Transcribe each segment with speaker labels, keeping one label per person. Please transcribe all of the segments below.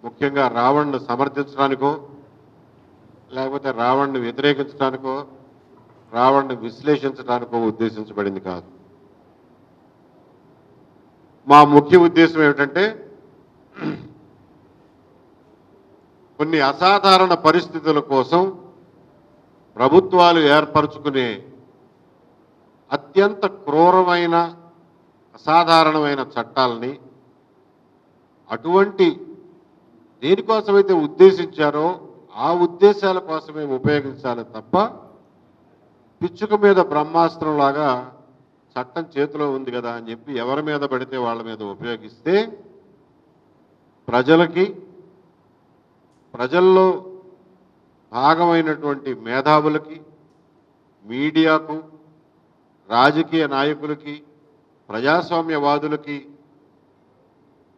Speaker 1: ముఖ్యంగా రావణ్ను సమర్థించడానికో లేకపోతే రావణ్ని వ్యతిరేకించడానికో రావణ్ని విశ్లేషించడానికో ఉద్దేశించబడింది కాదు. మా ముఖ్య ఉద్దేశం ఏమిటంటే కొన్ని అసాధారణ పరిస్థితుల కోసం ప్రభుత్వాలు ఏర్పరచుకునే అత్యంత క్రూరమైన అసాధారణమైన చట్టాలని అటువంటి దేనికోసమైతే ఉద్దేశించారో ఆ ఉద్దేశాల కోసమే ఉపయోగించాలి తప్ప పిచ్చుక మీద బ్రహ్మాస్త్రంలాగా చట్టం చేతిలో ఉంది కదా అని చెప్పి ఎవరి మీద పడితే వాళ్ళ మీద ఉపయోగిస్తే ప్రజల్లో భాగమైనటువంటి మేధావులకి, మీడియాకు, రాజకీయ నాయకులకి, ప్రజాస్వామ్యవాదులకి,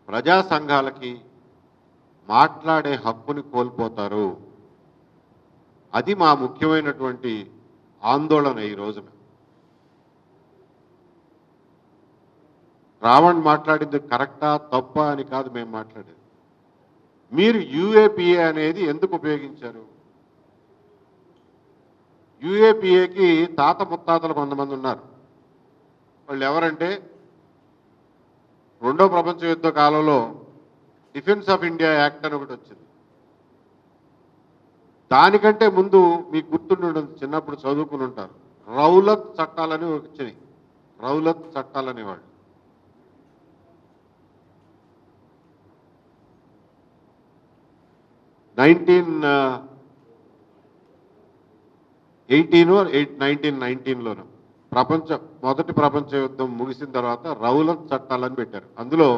Speaker 1: ప్రజా సంఘాలకి మాట్లాడే హక్కుని కోల్పోతారు. అది మా ముఖ్యమైనటువంటి ఆందోళన ఈ రోజున. రావణ్ మాట్లాడింది కరెక్టా తప్పా అని కాదు మేము మాట్లాడేది. మీరు యూఏపీఏ అనేది ఎందుకు ఉపయోగించారు? యూఏపీఏకి తాత ముత్తాతలు కొంతమంది ఉన్నారు. వాళ్ళు ఎవరంటే రెండో ప్రపంచ యుద్ధ కాలంలో డిఫెన్స్ ఆఫ్ ఇండియా యాక్ట్ అని ఒకటి వచ్చింది. దానికంటే ముందు మీకు గుర్తుండి చిన్నప్పుడు చదువుకుని ఉంటారు, రౌలత్ చట్టాలని వచ్చినాయి. రౌలత్ చట్టాలనేవాళ్ళు. మొదటి ప్రపంచ యుద్ధం ముగిసిన తర్వాత రౌలత్ చట్టాలని పెట్టారు. అందులో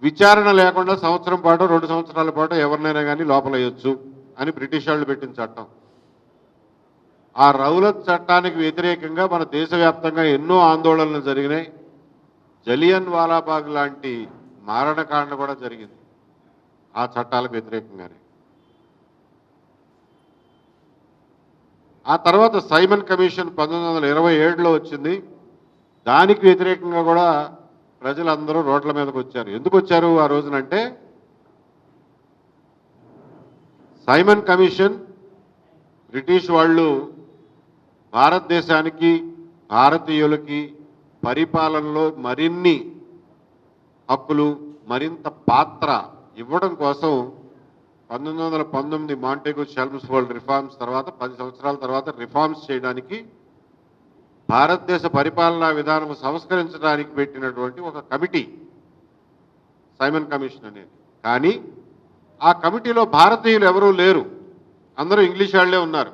Speaker 1: విచారణ లేకుండా సంవత్సరం పాటు 2 సంవత్సరాల పాటు ఎవరినైనా కానీ లోపల వేయొచ్చు అని బ్రిటిష్ వాళ్ళు పెట్టిన చట్టం. ఆ రౌలత్ చట్టానికి వ్యతిరేకంగా మన దేశవ్యాప్తంగా ఎన్నో ఆందోళనలు జరిగినాయి. జలియన్ వాలాబాగ్ లాంటి మారణకాండ కూడా జరిగింది ఆ చట్టాలకు వ్యతిరేకంగానే. ఆ తర్వాత సైమన్ కమిషన్ 1927లో వచ్చింది. దానికి వ్యతిరేకంగా కూడా ప్రజలందరూ రోడ్ల మీదకి వచ్చారు. ఎందుకు వచ్చారు ఆ రోజునంటే సైమన్ కమిషన్ బ్రిటిష్ వాళ్ళు భారతదేశానికి, భారతీయులకి పరిపాలనలో మరిన్ని హక్కులు, మరింత పాత్ర ఇవ్వడం కోసం 1919 మాంటేగు షెల్మ్స్ఫోర్డ్ రిఫార్మ్స్ తర్వాత 10 సంవత్సరాల తర్వాత రిఫార్మ్స్ చేయడానికి భారతదేశ పరిపాలనా విధానం సంస్కరించడానికి పెట్టినటువంటి ఒక కమిటీ సైమన్ కమిషన్ అనేది. కానీ ఆ కమిటీలో భారతీయులు ఎవరూ లేరు, అందరూ ఇంగ్లీష్ వాళ్ళే ఉన్నారు.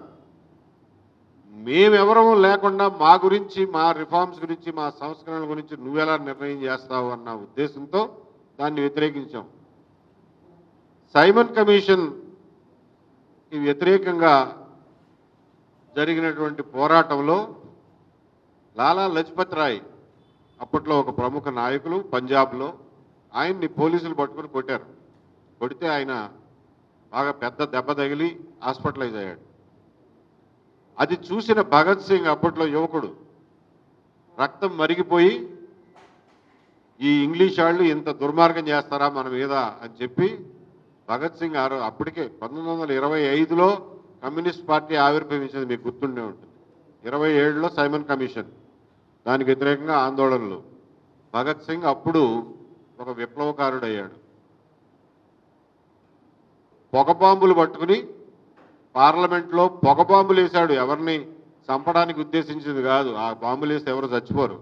Speaker 1: మేమెవరూ లేకుండా మా గురించి, మా రిఫార్మ్స్ గురించి, మా సంస్కరణల గురించి నువ్వెలా నిర్ణయం చేస్తావు అన్న ఉద్దేశంతో దాన్ని వ్యతిరేకించాం. సైమన్ కమిషన్కి వ్యతిరేకంగా జరిగినటువంటి పోరాటంలో లాలా లజపత్ రాయ్ అప్పట్లో ఒక ప్రముఖ నాయకులు పంజాబ్లో, ఆయన్ని పోలీసులు పట్టుకుని కొట్టారు. కొడితే ఆయన బాగా పెద్ద దెబ్బ తగిలి హాస్పిటలైజ్ అయ్యాడు. అది చూసిన భగత్ సింగ్, అప్పట్లో యువకుడు, రక్తం మరిగిపోయి ఈ ఇంగ్లీష్ వాళ్ళు ఇంత దుర్మార్గం చేస్తారా మన మీద అని చెప్పి భగత్ సింగ్ అప్పటికే 1925లో కమ్యూనిస్ట్ పార్టీ ఆవిర్భవించింది, మీకు గుర్తుండే ఉంటుంది. 27లో సైమన్ కమిషన్, దానికి వ్యతిరేకంగా ఆందోళనలు. భగత్ సింగ్ అప్పుడు ఒక విప్లవకారుడు అయ్యాడు. పొగ బాంబులు పట్టుకుని పార్లమెంట్లో పొగ బాంబులు వేశాడు. ఎవరిని చంపడానికి ఉద్దేశించింది కాదు, ఆ బాంబులు వేస్తే ఎవరు చచ్చిపోరు.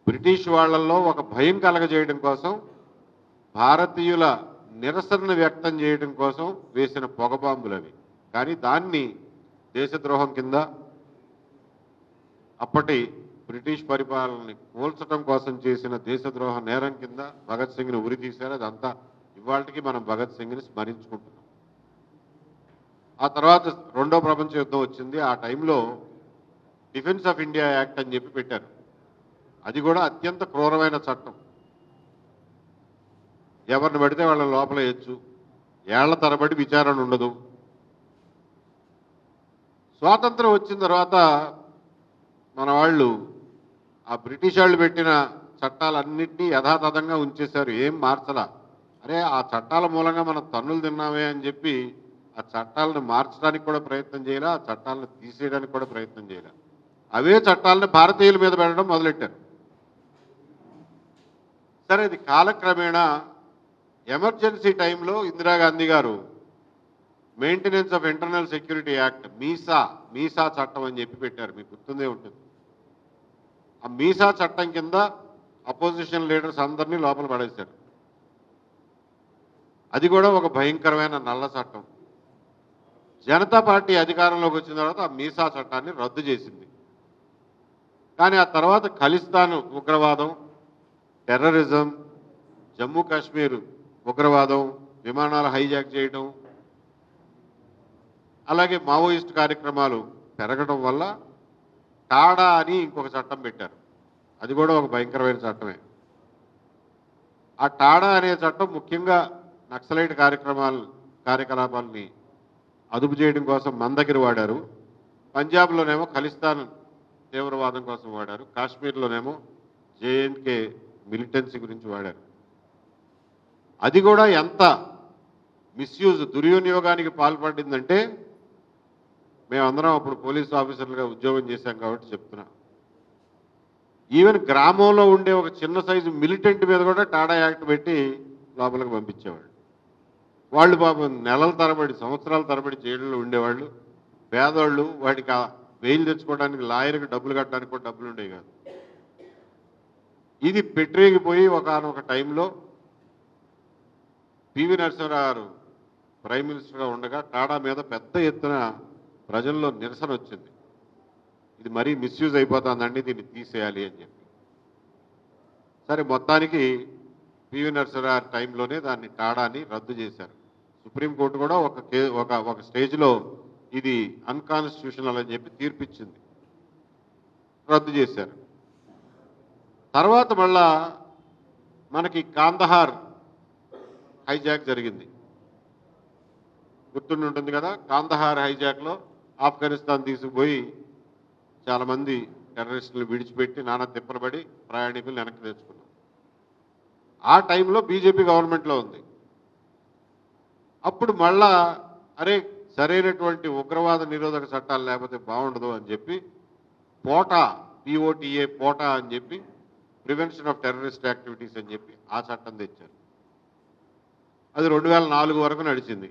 Speaker 1: బ్రిటిష్ వాళ్ళల్లో ఒక భయం కలగజేయడం కోసం, భారతీయుల నిరసనను వ్యక్తం చేయడం కోసం వేసిన పొగ బాంబులు అవి. కానీ దాన్ని దేశద్రోహం కింద, అప్పటి బ్రిటిష్ పరిపాలనని కూల్చడం కోసం చేసిన దేశద్రోహ నేరం కింద భగత్ సింగ్ని ఉరి తీశారు. అదంతా ఇవాళకి మనం భగత్ సింగ్ని స్మరించుకుంటున్నాం. ఆ తర్వాత రెండో ప్రపంచ యుద్ధం వచ్చింది. ఆ టైంలో డిఫెన్స్ ఆఫ్ ఇండియా యాక్ట్ అని చెప్పి పెట్టారు. అది కూడా అత్యంత క్రూరమైన చట్టం. ఎవరిని పడితే వాళ్ళని లోపల వేయచ్చు, ఏళ్ల తరబడి విచారణ ఉండదు. స్వాతంత్రం వచ్చిన తర్వాత మన వాళ్ళు ఆ బ్రిటిష్ వాళ్ళు పెట్టిన చట్టాలన్నింటినీ యథాతథంగా ఉంచేశారు, ఏం మార్చలా. అరే ఆ చట్టాల మూలంగా మనం తన్నులు తిన్నామే అని చెప్పి ఆ చట్టాలను మార్చడానికి కూడా ప్రయత్నం చేయాలి, ఆ చట్టాలను తీసేయడానికి కూడా ప్రయత్నం చేయాలి. అవే చట్టాలను భారతీయుల మీద పెట్టడం మొదలెట్టారు. సరే ఇది కాలక్రమేణా ఎమర్జెన్సీ టైంలో ఇందిరాగాంధీ గారు Maintenance of Internal Security Act MISA చట్టం అని చెప్పి పెట్టారు. మీకు గుర్తుందే ఉంటుంది. ఆ మీసా చట్టం కింద అపోజిషన్ లీడర్స్ అందరినీ లోపల పడేశారు. అది కూడా ఒక భయంకరమైన నల్ల చట్టం. జనతా పార్టీ అధికారంలోకి వచ్చిన తర్వాత ఆ మీసా చట్టాన్ని రద్దు చేసింది. కానీ ఆ తర్వాత ఖలిస్తాన్ ఉగ్రవాదం, టెర్రరిజం, జమ్మూ కాశ్మీర్ ఉగ్రవాదం, విమానాలు హైజాక్ చేయడం, అలాగే మావోయిస్ట్ కార్యక్రమాలు పెరగడం వల్ల టాడా అని ఇంకొక చట్టం పెట్టారు. అది కూడా ఒక భయంకరమైన చట్టమే. ఆ టాడా అనే చట్టం ముఖ్యంగా నక్సలైట్ కార్యకలాపాలని అదుపు చేయడం కోసం మందగిరి వాడారు. పంజాబ్లోనేమో ఖలిస్తాన్ తీవ్రవాదం కోసం వాడారు. కాశ్మీర్లోనేమో జేఎన్కే మిలిటెన్సీ గురించి వాడారు. అది కూడా ఎంత మిస్యూజ్, దుర్వినియోగానికి పాల్పడిందంటే, మేమందరం అప్పుడు పోలీస్ ఆఫీసర్లుగా ఉద్యోగం చేశాం కాబట్టి చెప్తున్నా. ఈవెన్ గ్రామంలో ఉండే ఒక చిన్న సైజు మిలిటెంట్ మీద కూడా టాడా యాక్ట్ పెట్టి లోపలికి పంపించేవాళ్ళు. వాళ్ళు పాపం నెలల తరబడి, సంవత్సరాల తరబడి జైళ్ళలో ఉండేవాళ్ళు. పేదవాళ్ళు వాటికి బెయిల్ తెచ్చుకోవడానికి లాయర్కి డబ్బులు కట్టడానికి కూడా డబ్బులు ఉండేవి కాదు. ఇది పెట్టరేగిపోయి ఒకానొక టైంలో పివి నరసింహరావు గారు ప్రైమ్ మినిస్టర్గా ఉండగా టాడా మీద పెద్ద ఎత్తున ప్రజల్లో నిరసన వచ్చింది. ఇది మరీ మిస్యూజ్ అయిపోతుందండి, దీన్ని తీసేయాలి అని చెప్పి. సరే మొత్తానికి పివి నరసింహరావు టైంలోనే దాన్ని టాడాని రద్దు చేశారు. సుప్రీంకోర్టు కూడా ఒక స్టేజ్లో ఇది అన్కాన్స్టిట్యూషనల్ అని చెప్పి తీర్పిచ్చింది, రద్దు చేశారు. తర్వాత మళ్ళా మనకి కాందహార్ హైజాక్ జరిగింది, గుర్తుండి ఉంటుంది కదా. కాందహార్ హైజాక్లో ఆఫ్ఘనిస్తాన్ తీసుకుపోయి చాలామంది టెర్రరిస్టులు విడిచిపెట్టి నానా తిప్పలబడి ప్రయాణికులు వెనక్కి తెచ్చుకున్నాం. ఆ టైంలో బీజేపీ గవర్నమెంట్లో ఉంది. అప్పుడు మళ్ళా అరే సరైనటువంటి ఉగ్రవాద నిరోధక చట్టాలు లేకపోతే బాగుండదు అని చెప్పి పోటా అని చెప్పి ప్రివెన్షన్ ఆఫ్ టెర్రరిస్ట్ యాక్టివిటీస్ అని చెప్పి ఆ చట్టం తెచ్చారు. అది 2004 వరకు నడిచింది.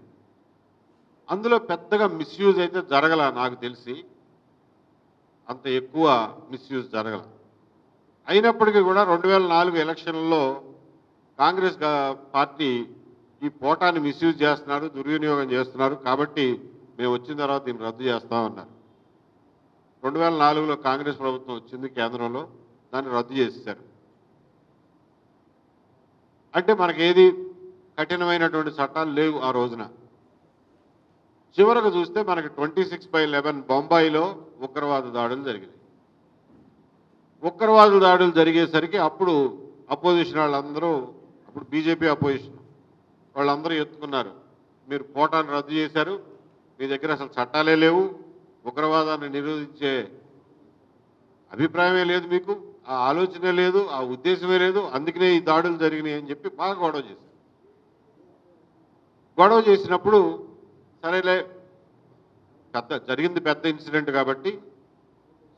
Speaker 1: అందులో పెద్దగా మిస్యూజ్ అయితే జరగల, నాకు తెలిసి అంత ఎక్కువ మిస్యూజ్ జరగల. అయినప్పటికీ కూడా 2004 ఎలక్షన్లలో కాంగ్రెస్ పార్టీ ఈ పోటాన్ని మిస్యూజ్ చేస్తున్నారు, దుర్వినియోగం చేస్తున్నారు, కాబట్టి మేము వచ్చిన తర్వాత దీన్ని రద్దు చేస్తామన్నారు. 2004లో కాంగ్రెస్ ప్రభుత్వం వచ్చింది కేంద్రంలో, దాన్ని రద్దు చేసేశారు. అంటే మనకేది కఠినమైనటువంటి చట్టాలు లేవు ఆ రోజున. చివరకు చూస్తే మనకి 26/11 బొంబాయిలో ఉగ్రవాద దాడులు జరిగినాయి. ఉగ్రవాద దాడులు జరిగేసరికి అప్పుడు అపోజిషన్ వాళ్ళందరూ, అప్పుడు బీజేపీ అపోజిషన్ వాళ్ళందరూ ఎత్తుకున్నారు, మీరు పోటాను రద్దు చేశారు, మీ దగ్గర అసలు చట్టాలే లేవు, ఉగ్రవాదాన్ని నిరోధించే అభిప్రాయమే లేదు, మీకు ఆ ఆలోచనే లేదు, ఆ ఉద్దేశమే లేదు, అందుకనే ఈ దాడులు జరిగినాయి అని చెప్పి బాగా గొడవ చేశారు. గొడవ చేసినప్పుడు సరేలే, జరిగింది పెద్ద ఇన్సిడెంట్ కాబట్టి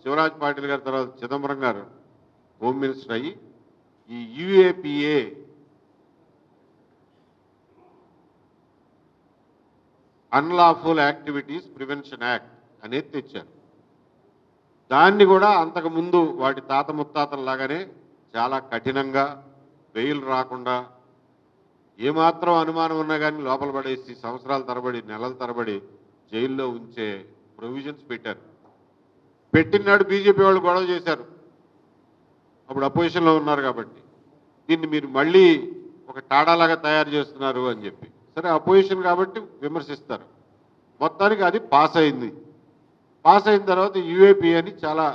Speaker 1: శివరాజ్ పాటిల్ గారి తర్వాత చిదంబరం గారు హోమ్ మినిస్టర్ అయ్యి ఈ UAPA unlawful activities prevention act అనేది తెచ్చారు. దాన్ని కూడా అంతకుముందు వాటి తాత ముత్తాతల్లాగానే చాలా కఠినంగా, బెయిల్ రాకుండా, ఏమాత్రం అనుమానం ఉన్నా కానీ లోపల పడేసి సంవత్సరాల తరబడి, నెలల తరబడి జైల్లో ఉంచే ప్రొవిజన్స్ పెట్టారు. పెట్టినాడు బీజేపీ వాళ్ళు గొడవ చేశారు, అప్పుడు అపోజిషన్లో ఉన్నారు కాబట్టి, దీన్ని మీరు మళ్ళీ ఒక టాడాలాగా తయారు చేస్తున్నారు అని చెప్పి. సరే అపోజిషన్ కాబట్టి విమర్శిస్తారు. మొత్తానికి అది పాస్ అయింది. పాస్ అయిన తర్వాత యూఏపీ అని చాలా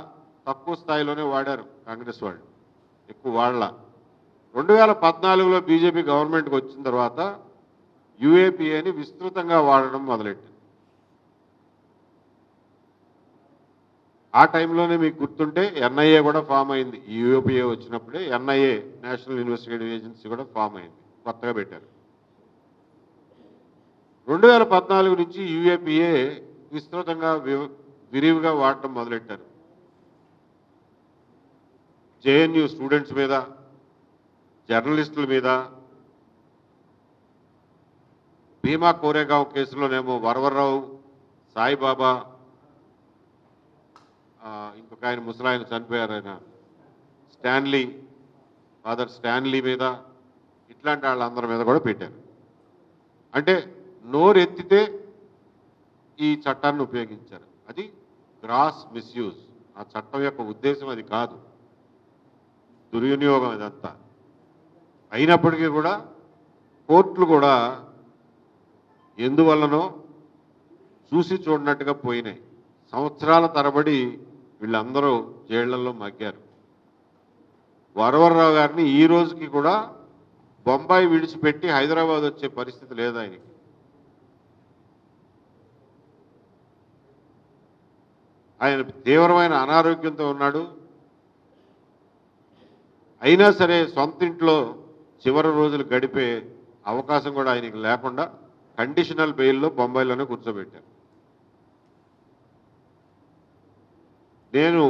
Speaker 1: తక్కువ స్థాయిలోనే వాడారు కాంగ్రెస్ వాళ్ళు, ఎక్కువ వాడలా. 2014లో బీజేపీ గవర్నమెంట్కి వచ్చిన తర్వాత యూఏపీఏని విస్తృతంగా వాడడం మొదలెట్టింది. ఆ టైంలోనే మీకు గుర్తుంటే ఎన్ఐఏ కూడా ఫామ్ అయింది. ఈ యూఏపీఏ వచ్చినప్పుడే ఎన్ఐఏ, నేషనల్ ఇన్వెస్టిగేటివ్ ఏజెన్సీ కూడా ఫామ్ అయింది, కొత్తగా పెట్టారు. 2014 నుంచి యూఏపీఏ విస్తృతంగా విరివిగా వాడటం మొదలెట్టారు. జేఎన్యూ స్టూడెంట్స్ మీద, జర్నలిస్టుల మీద, భీమా కోరేగావ్ కేసులోనేమో వరవరరావు, సాయిబాబా, ఇంకొక ఆయన ముసలాయన చనిపోయారు, ఆయన స్టాన్లీ, ఫాదర్ స్టాన్లీ మీద, ఇట్లాంటి వాళ్ళందరి మీద కూడా పెట్టారు. అంటే నోరెత్తితే ఈ చట్టాన్ని ఉపయోగించారు. అది గ్రాస్ మిస్యూజ్. ఆ చట్టం యొక్క ఉద్దేశం అది కాదు, దుర్వినియోగం ఇదంతా. అయినప్పటికీ కూడా కోర్టులు కూడా ఎందువల్లనో చూసి చూడనట్టుగా పోయినాయి. సంవత్సరాల తరబడి వీళ్ళందరూ జైళ్లలో మగ్గారు. వరవరరావు గారిని ఈ రోజుకి కూడా బొంబాయి విడిచిపెట్టి హైదరాబాద్ వచ్చే పరిస్థితి లేదు ఆయనకి. ఆయన తీవ్రమైన అనారోగ్యంతో ఉన్నాడు. అయినా సరే సొంత ఇంట్లో చివరి రోజులు గడిపే అవకాశం కూడా ఆయనకి లేకుండా కండిషనల్ బెయిల్లో బొంబాయిలోనే కూర్చోబెట్టారు. మేము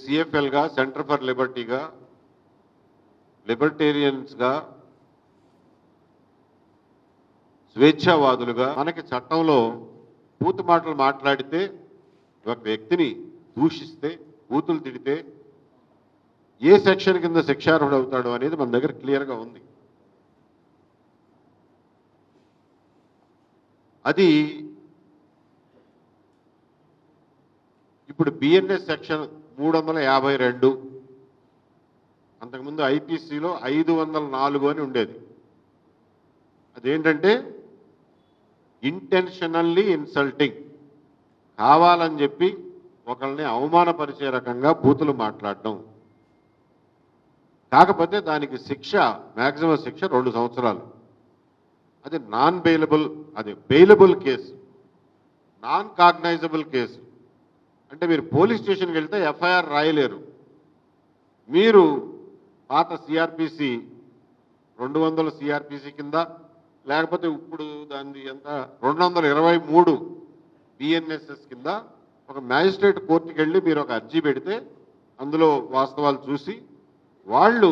Speaker 1: సిఎఫ్ఎల్గా, సెంటర్ ఫర్ లిబర్టీగా, లిబర్టేరియన్స్గా, స్వేచ్ఛావాదులుగా మనకి చట్టంలో బూతు మాటలు మాట్లాడితే, ఒక వ్యక్తిని దూషిస్తే, బూతులు తిడితే ఏ సెక్షన్ కింద శిక్షార్హుడు అవుతాడు అనేది మన దగ్గర క్లియర్గా ఉంది. అది ఇప్పుడు బిఎన్ఎస్ సెక్షన్ 352, అంతకుముందు ఐపీసీలో 504 అని ఉండేది. అదేంటంటే ఇంటెన్షనల్లీ ఇన్సల్టింగ్, కావాలని చెప్పి ఒకళ్ళని అవమానపరిచే రకంగా బూతులు మాట్లాడడం. కాకపోతే దానికి శిక్ష, మ్యాక్సిమం శిక్ష 2 సంవత్సరాలు. అది నాన్ బెయిలబుల్, అది bailable case, non cognisable case. అంటే మీరు పోలీస్ స్టేషన్కి వెళ్తే ఎఫ్ఐఆర్ రాయలేరు. మీరు పాత సిఆర్పిసి 200 సిఆర్పిసి కింద, లేకపోతే ఇప్పుడు దాన్ని ఎంత 223 బిఎన్ఎస్ఎస్ కింద ఒక మ్యాజిస్ట్రేట్ కోర్టుకి వెళ్ళి మీరు ఒక అర్జీ పెడితే అందులో వాస్తవాలు చూసి వాళ్ళు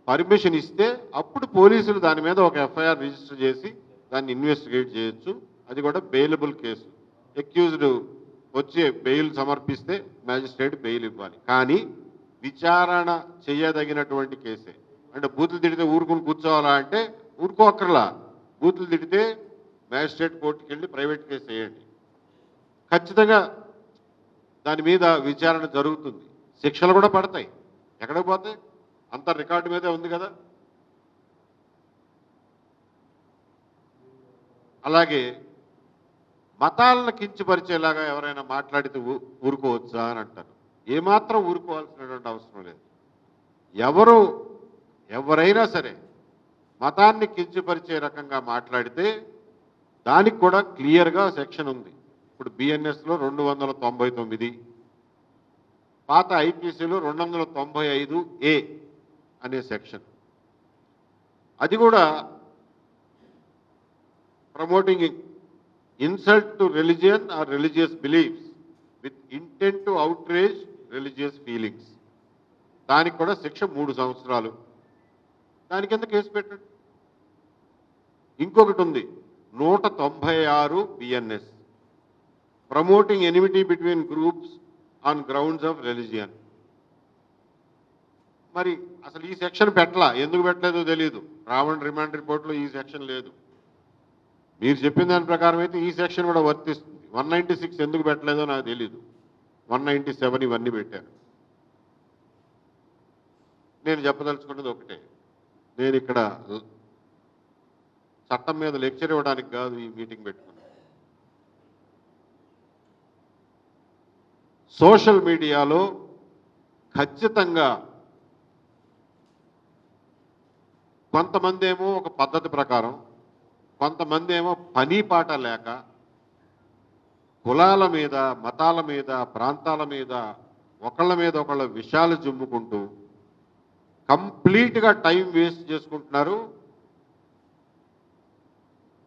Speaker 1: పర్మిషన్ ఇస్తే అప్పుడు పోలీసులు దాని మీద ఒక ఎఫ్ఐఆర్ రిజిస్టర్ చేసి దాన్ని ఇన్వెస్టిగేట్ చేయొచ్చు. అది కూడా బెయిలబుల్ కేసు. అక్యూజ్డ్ వచ్చి బెయిల్ సమర్పిస్తే మ్యాజిస్ట్రేట్ బెయిల్ ఇవ్వాలి. కానీ విచారణ చేయదగినటువంటి కేసే. అంటే బూతులు తిడితే ఊరుకుని కూర్చోవాలా అంటే ఊరుకోక్కర్లా. బూతులు తిడితే మ్యాజిస్ట్రేట్ కోర్టుకి వెళ్ళి ప్రైవేట్ కేసు వేయండి, ఖచ్చితంగా దాని మీద విచారణ జరుగుతుంది, శిక్షలు కూడా పడతాయి. ఎక్కడికి పోతే అంత రికార్డు మీదే ఉంది కదా. అలాగే మతాలను కించపరిచేలాగా ఎవరైనా మాట్లాడితే ఊరుకోవచ్చా అని అంటారు. ఏమాత్రం ఊరుకోవాల్సినటువంటి అవసరం లేదు. ఎవరైనా సరే మతాన్ని కించపరిచే రకంగా మాట్లాడితే దానికి కూడా క్లియర్గా సెక్షన్ ఉంది. ఇప్పుడు బిఎన్ఎస్లో 299, పాత ఐపీసీలో 295A అనే సెక్షన్. అది కూడా promoting insult to religion are religious beliefs with intent to outrage religious feelings. దానికి కూడా శిక్ష 3 సంవత్సరాలు. దాని కింద కేసు పెట్టండి. ఇంకొకటి ఉంది 196 BNS, promoting enmity between groups on grounds of religion. మరి అసలు ఈ సెక్షన్ పెట్టలా, ఎందుకు పెట్టలేదో తెలియదు. రావణ్ రిమాండ్ రిపోర్ట్లో ఈ సెక్షన్ లేదు. మీరు చెప్పిన దాని ప్రకారం అయితే ఈ సెక్షన్ కూడా వర్తిస్తుంది. 196 ఎందుకు పెట్టలేదో నాకు తెలియదు. 197 ఇవన్నీ పెట్టారు. నేను చెప్పదలుచుకున్నది ఒకటే, నేను ఇక్కడ చట్టం మీద లెక్చర్ ఇవ్వడానికి కాదు ఈ మీటింగ్ పెట్టుకున్నాను. సోషల్ మీడియాలో ఖచ్చితంగా కొంతమంది ఏమో ఒక పద్ధతి ప్రకారం, కొంతమంది ఏమో పని పాట లేక కులాల మీద, మతాల మీద, ప్రాంతాల మీద ఒకళ్ళ విషాలు జుమ్ముకుంటూ కంప్లీట్గా టైం వేస్ట్ చేసుకుంటున్నారు.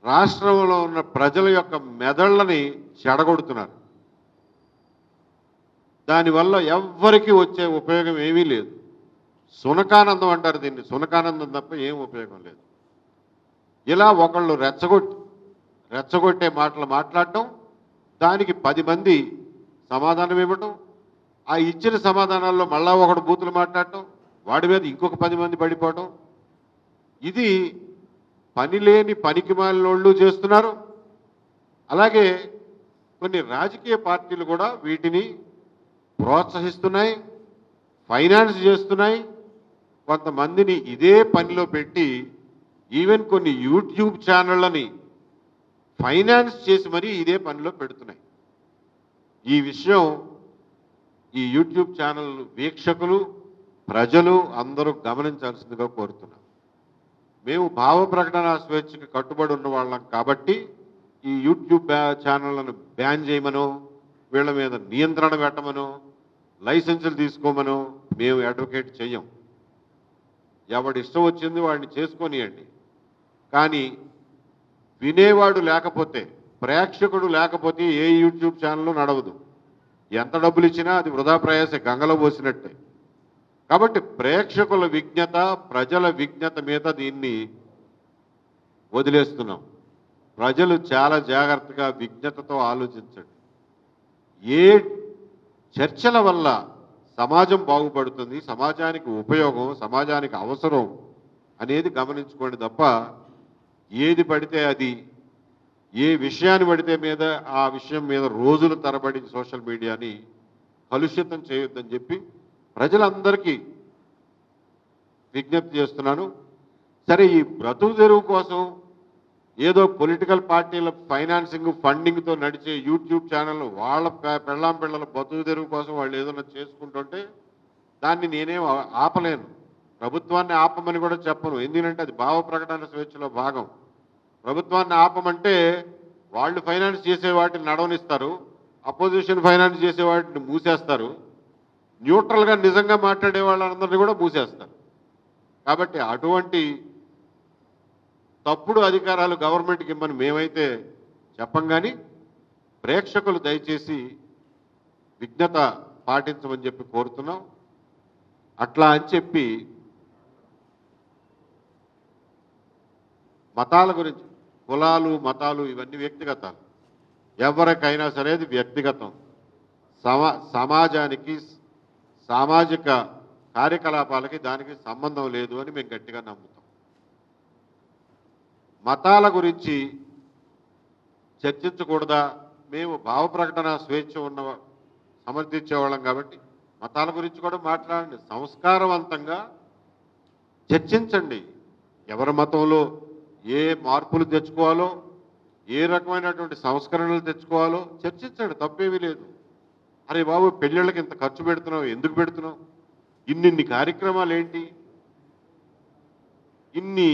Speaker 1: రాష్ట్రంలో ఉన్న ప్రజల యొక్క మెదళ్ళని చెడగొడుతున్నారు. దానివల్ల ఎవ్వరికీ వచ్చే ఉపయోగం ఏమీ లేదు. సునకానందం అంటారు దీన్ని, సునకానందం తప్ప ఏం ఉపయోగం లేదు. ఇలా ఒకళ్ళు రెచ్చగొట్టే మాటలు మాట్లాడటం, దానికి 10 మంది సమాధానం ఇవ్వటం, ఆ ఇచ్చిన సమాధానాల్లో మళ్ళా ఒకడు బూతులు మాట్లాడటం, వాడి మీద ఇంకొక 10 మంది పడిపోవటం, ఇది పనిలేని పనికిమాలినోళ్ళు చేస్తున్నారు. అలాగే కొన్ని రాజకీయ పార్టీలు కూడా వీటిని ప్రోత్సహిస్తున్నాయి, ఫైనాన్స్ చేస్తున్నాయి. కొంతమందిని ఇదే పనిలో పెట్టి ఈవెన్ కొన్ని యూట్యూబ్ ఛానళ్ళని ఫైనాన్స్ చేసి మరీ ఇదే పనిలో పెడుతున్నాయి. ఈ విషయం ఈ యూట్యూబ్ ఛానల్ వీక్షకులు, ప్రజలు అందరూ గమనించాల్సిందిగా కోరుతున్నాం. మేము భావ ప్రకటన స్వేచ్ఛకి కట్టుబడి ఉన్న వాళ్ళం కాబట్టి ఈ యూట్యూబ్ ఛానళ్లను బ్యాన్ చేయమనో, వీళ్ళ మీద నియంత్రణ పెట్టమనో, లైసెన్సులు తీసుకోమనో మేము అడ్వకేట్ చెయ్యం. ఎవడి ఇష్టం వచ్చింది వాడిని చేసుకొనియండి. కానీ వినేవాడు లేకపోతే, ప్రేక్షకుడు లేకపోతే ఏ యూట్యూబ్ ఛానల్ నడవదు. ఎంత డబ్బులు ఇచ్చినా అది వృధా ప్రయాసే, గంగలో పోసినట్టే. కాబట్టి ప్రేక్షకుల విజ్ఞత, ప్రజల విజ్ఞత మీద దీన్ని వదిలేస్తున్నాం. ప్రజలు చాలా జాగ్రత్తగా విజ్ఞతతో ఆలోచించండి. ఏ చర్చల వల్ల సమాజం బాగుపడుతుంది, సమాజానికి ఉపయోగం, సమాజానికి అవసరం అనేది గమనించుకోండి తప్ప ఏది పడితే అది, ఏ విషయాన్ని పడితే మీద ఆ విషయం మీద రోజుల తరబడి సోషల్ మీడియాని కలుషితం చేయొద్దని చెప్పి ప్రజలందరికీ విజ్ఞప్తి చేస్తున్నాను. సరే, ఈ బ్రతుకు తెరువు కోసం ఏదో పొలిటికల్ పార్టీల ఫైనాన్సింగ్, ఫండింగ్తో నడిచే యూట్యూబ్ ఛానల్ వాళ్ళ పిల్లల బ్రతుకు తెరువు కోసం వాళ్ళు ఏదైనా చేసుకుంటుంటే దాన్ని నేనేం ఆపలేను. ప్రభుత్వాన్ని ఆపమని కూడా చెప్పను. ఎందుకంటే అది భావ ప్రకటన స్వేచ్ఛలో భాగం. ప్రభుత్వాన్ని ఆపమంటే వాళ్ళు ఫైనాన్స్ చేసే వాటిని నడవనిస్తారు, అపోజిషన్ ఫైనాన్స్ చేసే వాటిని మూసేస్తారు, న్యూట్రల్గా నిజంగా మాట్లాడే వాళ్ళందరినీ కూడా మూసేస్తారు. కాబట్టి అటువంటి తప్పుడు అధికారాలు గవర్నమెంట్కి ఇమ్మని మేమైతే చెప్పం. కానీ ప్రేక్షకులు దయచేసి విజ్ఞత పాటించమని చెప్పి కోరుతున్నాం. అట్లా అని చెప్పి మతాల గురించి, కులాలు మతాలు ఇవన్నీ వ్యక్తిగతాలు. ఎవరికైనా సరే అది వ్యక్తిగతం. సమాజానికి, సామాజిక కార్యకలాపాలకి దానికి సంబంధం లేదు అని మేము గట్టిగా నమ్ముతాం. మతాల గురించి చర్చించకూడదా? మేము భావ ప్రకటన స్వేచ్ఛ సమర్థించేవాళ్ళం కాబట్టి మతాల గురించి కూడా మాట్లాడండి, సంస్కారవంతంగా చర్చించండి. ఎవరి మతంలో ఏ మార్పులు తెచ్చుకోవాలో, ఏ రకమైనటువంటి సంస్కరణలు తెచ్చుకోవాలో చర్చించండి, తప్పేమీ లేదు. అరే బాబు, పెళ్ళిళ్ళకి ఇంత ఖర్చు పెడుతున్నావు, ఎందుకు పెడుతున్నావు? ఇన్నిన్ని కార్యక్రమాలు ఏంటి, ఇన్ని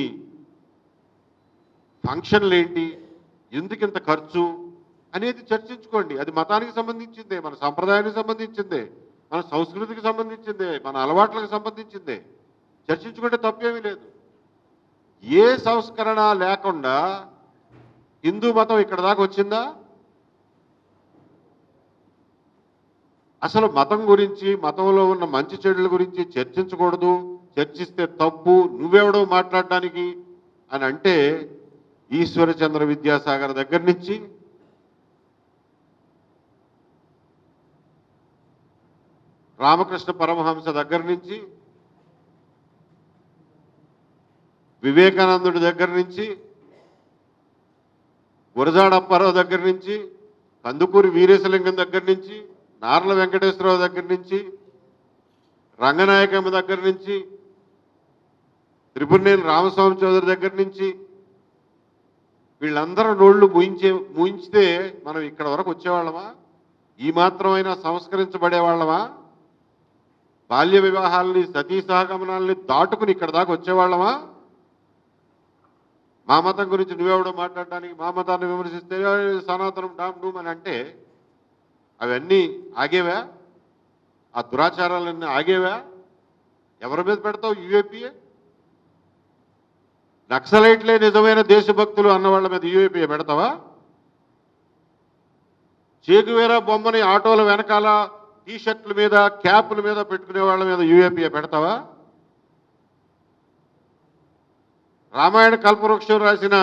Speaker 1: ఫంక్షన్లు ఏంటి, ఎందుకింత ఖర్చు అనేది చర్చించుకోండి. అది మతానికి సంబంధించిందే, మన సంప్రదాయానికి సంబంధించిందే, మన సంస్కృతికి సంబంధించిందే, మన అలవాట్లకు సంబంధించిందే. చర్చించుకుంటే తప్పేమీ లేదు. ఏ సంస్కరణ లేకుండా హిందూ మతం ఇక్కడ దాకా వచ్చిందా? అసలు మతం గురించి, మతంలో ఉన్న మంచి చెడుల గురించి చర్చించకూడదు, చర్చిస్తే తప్పు, నువ్వెవడో మాట్లాడడానికి అని అంటే ఈశ్వరచంద్ర విద్యాసాగర్ దగ్గర నుంచి రామకృష్ణ పరమహంస దగ్గర నుంచి, వివేకానందుడి దగ్గర నుంచి, గురజాడ అప్పారావు దగ్గర నుంచి, కందుకూరి వీరేశలింగం దగ్గర నుంచి, నార్ల వెంకటేశ్వరరావు దగ్గర నుంచి, రంగనాయకమ్మ దగ్గర నుంచి, త్రిపురనేని రామస్వామి చౌదరి దగ్గర నుంచి, వీళ్ళందరూ నోళ్లు మూయించితే మనం ఇక్కడ వరకు వచ్చేవాళ్ళమా? ఈ మాత్రమైనా సంస్కరించబడేవాళ్ళమా? బాల్య వివాహాలని, సతీ సహగమనాలని దాటుకుని ఇక్కడ దాకా వచ్చేవాళ్ళమా? మా మతం గురించి నువ్వెవడో మాట్లాడడానికి, మా మతాన్ని విమర్శిస్తే సనాతనం డామ్ డూమ్ అని అంటే అవన్నీ ఆగేవా? ఆ దురాచారాలన్నీ ఆగేవా? ఎవరి మీద పెడతావు యూఏపీఏ? నక్సలైట్లే నిజమైన దేశభక్తులు అన్న వాళ్ళ మీద యూఏపీఏ పెడతావా? చేగువేరా బొమ్మని ఆటోల వెనకాల టీషర్ట్ల మీద క్యాపుల మీద పెట్టుకునే వాళ్ళ మీద యూఏపీఏ పెడతావా? రామాయణ కల్పవృక్షం రాసిన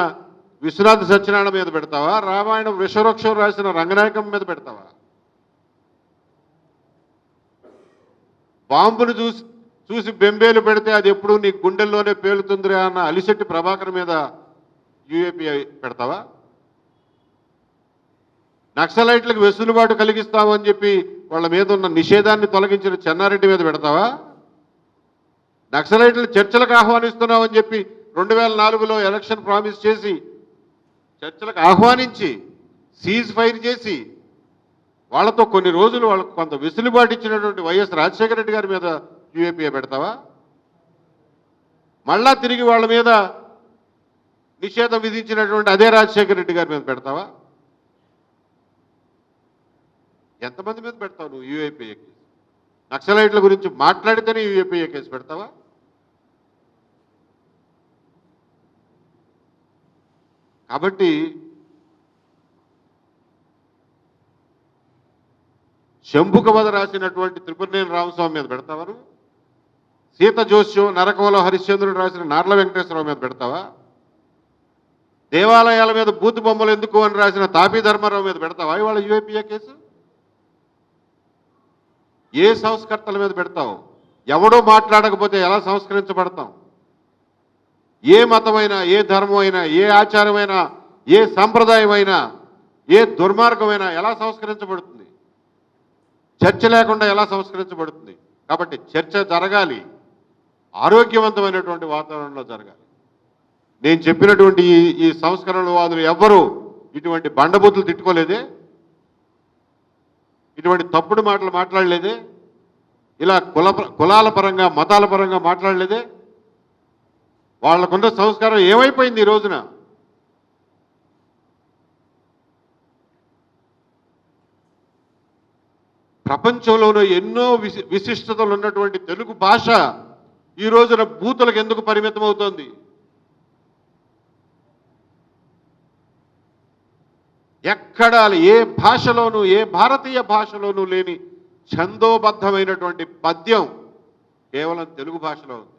Speaker 1: విశ్వనాథ సత్యనారాయణ మీద పెడతావా? రామాయణ విశ్వవృక్షం రాసిన రంగనాయకం మీద పెడతావా? బాంబును చూసి బెంబేలు పెడితే అది ఎప్పుడు నీ గుండెల్లోనే పేలుతుందిరా అన్న అలిశెట్టి ప్రభాకర్ మీద యూఏపీఏ పెడతావా? నక్సలైట్లకు వెసులుబాటు కలిగిస్తామని చెప్పి వాళ్ళ మీద ఉన్న నిషేధాన్ని తొలగించిన చెన్నారెడ్డి మీద పెడతావా? నక్సలైట్లు చర్చలకు ఆహ్వానిస్తున్నామని చెప్పి 2004లో ఎలక్షన్ ప్రామిస్ చేసి చర్చలకు ఆహ్వానించి సీజ్ ఫైర్ చేసి వాళ్ళతో కొన్ని రోజులు వాళ్ళకు కొంత వెసులుబాటు ఇచ్చినటువంటి వైఎస్ రాజశేఖర రెడ్డి గారి మీద యూఏపీఏ పెడతావా? మళ్ళా తిరిగి వాళ్ళ మీద నిషేధం విధించినటువంటి అదే రాజశేఖర రెడ్డి గారి మీద పెడతావా? ఎంతమంది మీద పెడతావు నువ్వు యూఏపీఏ కేసు? నక్సలైట్ల గురించి మాట్లాడితేనే యూఏపీఏ కేసు పెడతావా? కాబట్టి శంభుక వధ రాసినటువంటి త్రిపురనేని రామస్వామి మీద పెడతావా నువ్వు? సీత జోస్యం నరకంలో హరిశ్చంద్రుడు రాసిన నార్ల వెంకటేశ్వరరావు మీద పెడతావా? దేవాలయాల మీద బూతు బొమ్మలు ఎందుకు అని రాసిన తాపీ ధర్మారావు మీద పెడతావా ఇవాళ యూఏపీఏ కేసు? ఏ సంస్కర్తల మీద పెడతావు? ఎవడో మాట్లాడకపోతే ఎలా సంస్కరించబడతాం? ఏ మతమైనా, ఏ ధర్మమైనా, ఏ ఆచారమైనా, ఏ సంప్రదాయమైనా, ఏ దుర్మార్గమైనా ఎలా సంస్కరించబడుతుంది? చర్చ లేకుండా ఎలా సంస్కరించబడుతుంది? కాబట్టి చర్చ జరగాలి, ఆరోగ్యవంతమైనటువంటి వాతావరణంలో జరగాలి. నేను చెప్పినటువంటి ఈ సంస్కరణవాదులు ఎవ్వరూ ఇటువంటి బండబూతులు తిట్టుకోలేదే, ఇటువంటి తప్పుడు మాటలు మాట్లాడలేదే, ఇలా కులాల పరంగా మతాల పరంగా మాట్లాడలేదే. వాళ్ళకున్న సంస్కారం ఏమైపోయింది ఈ రోజున? ప్రపంచంలోనూ ఎన్నో విశిష్టతలు ఉన్నటువంటి తెలుగు భాష ఈ రోజున బూతులకు ఎందుకు పరిమితం అవుతోంది? ఎక్కడ ఏ భాషలోనూ, ఏ భారతీయ భాషలోనూ లేని ఛందోబద్ధమైనటువంటి పద్యం కేవలం తెలుగు భాషలో ఉంది.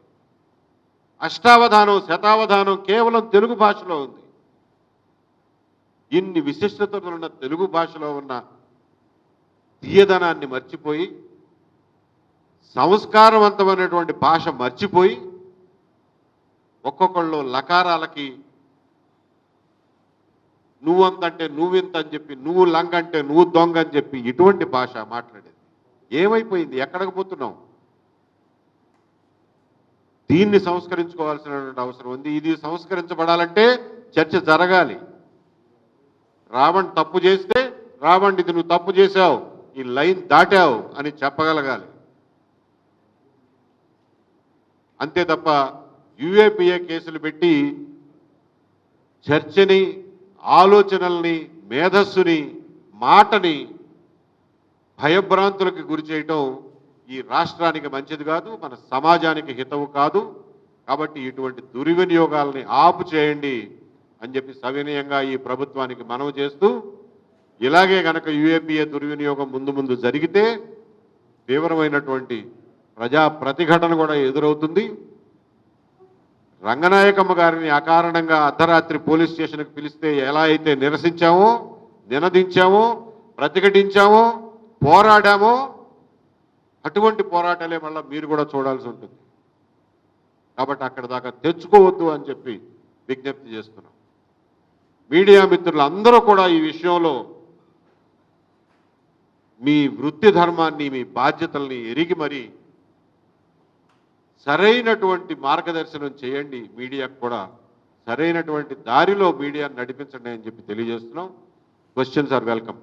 Speaker 1: అష్టావధానం, శతావధానం కేవలం తెలుగు భాషలో ఉంది. ఇన్ని విశిష్టతలున్న తెలుగు భాషలో ఉన్న తీయదనాన్ని మర్చిపోయి, సంస్కారవంతమైనటువంటి భాష మర్చిపోయి, ఒక్కొక్కళ్ళు లకారాలకి నువ్వంతంటే నువ్వింత అని చెప్పి, నువ్వు లంగంటే నువ్వు దొంగ అని చెప్పి ఇటువంటి భాష మాట్లాడేది ఏమైపోయింది? ఎక్కడికి పోతున్నాం? దీన్ని సంస్కరించుకోవాల్సినటువంటి అవసరం ఉంది. ఇది సంస్కరించబడాలంటే చర్చ జరగాలి. రావణ్ తప్పు చేస్తే, రావణ్ ఇది నువ్వు తప్పు చేశావు, ఈ లైన్ దాటావు అని చెప్పగలగాలి. అంతే తప్ప యూఏపీఏ కేసులు పెట్టి చర్చని, ఆలోచనల్ని, మేధస్సుని, మాటని భయభ్రాంతులకు గురి చేయటం ఈ రాష్ట్రానికి మంచిది కాదు, మన సమాజానికి హితవు కాదు. కాబట్టి ఇటువంటి దుర్వినియోగాలని ఆపు చేయండి అని చెప్పి సవినయంగా ఈ ప్రభుత్వానికి మనవి చేస్తూ, ఇలాగే గనక యూఏపీఏ దుర్వినియోగం ముందు జరిగితే తీవ్రమైనటువంటి ప్రజా ప్రతిఘటన కూడా ఎదురవుతుంది. రంగనాయకమ్మ గారిని అకారణంగా అర్ధరాత్రి పోలీస్ స్టేషన్కి పిలిస్తే ఎలా అయితే నిరసించామో, నినదించామో, ప్రతిఘటించామో, పోరాడామో, అటువంటి పోరాటాలే మళ్ళీ మీరు కూడా చూడాల్సి ఉంటుంది. కాబట్టి అక్కడ దాకా తెచ్చుకోవద్దు అని చెప్పి విజ్ఞప్తి చేస్తున్నాం. మీడియా మిత్రులు అందరూ కూడా ఈ విషయంలో మీ వృత్తి ధర్మాన్ని, మీ బాధ్యతల్ని ఎరిగి మరి సరైనటువంటి మార్గదర్శనం చేయండి. మీడియాకు కూడా సరైనటువంటి దారిలో మీడియాను నడిపించండి అని చెప్పి తెలియజేస్తున్నాం. Questions are welcome.